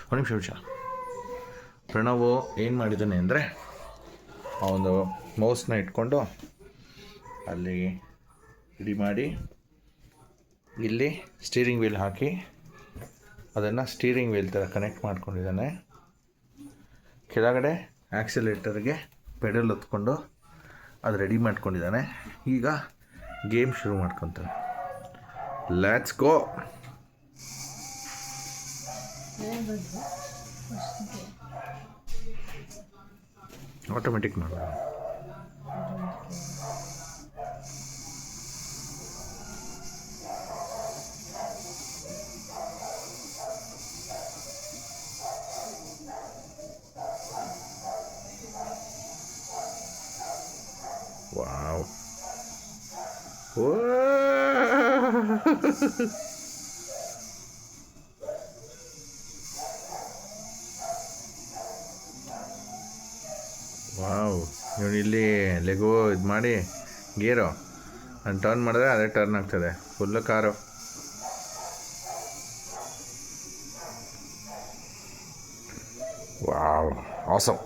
ಒಂದು ನಿಮಿಷ ಪ್ರಣವು ಏನು ಮಾಡಿದ್ದಾನೆ ಅಂದರೆ ಆ ಒಂದು ಮೌಸ್ನ ಇಟ್ಕೊಂಡು ಅಲ್ಲಿ ಇಡಿ ಮಾಡಿ ಇಲ್ಲಿ ಸ್ಟೀರಿಂಗ್ ವೀಲ್ ಹಾಕಿ ಅದನ್ನು ಸ್ಟೀರಿಂಗ್ ವೀಲ್ ಥರ ಕನೆಕ್ಟ್ ಮಾಡ್ಕೊಂಡಿದ್ದಾನೆ. ಕೆಳಗಡೆ ಆ್ಯಕ್ಸಿಲೇಟರ್ಗೆ ಪೆಡಲ್ ಹೊತ್ಕೊಂಡು ಅದು ರೆಡಿ ಮಾಡ್ಕೊಂಡಿದ್ದಾನೆ. ಈಗ ಗೇಮ್ ಶುರು ಮಾಡ್ಕೊತಾನೆ. Let's go. ಆಟೋಮೆಟಿಕ್ ಮಾಡೋದು. Wow. ವಾವ್, ಇವನು ಇಲ್ಲಿ ಲೆಗೋ ಇದು ಮಾಡಿ ಗೇರು ನಾನು ಟರ್ನ್ ಮಾಡಿದ್ರೆ ಅದೇ ಟರ್ನ್ ಆಗ್ತದೆ. Full car. Wow, awesome.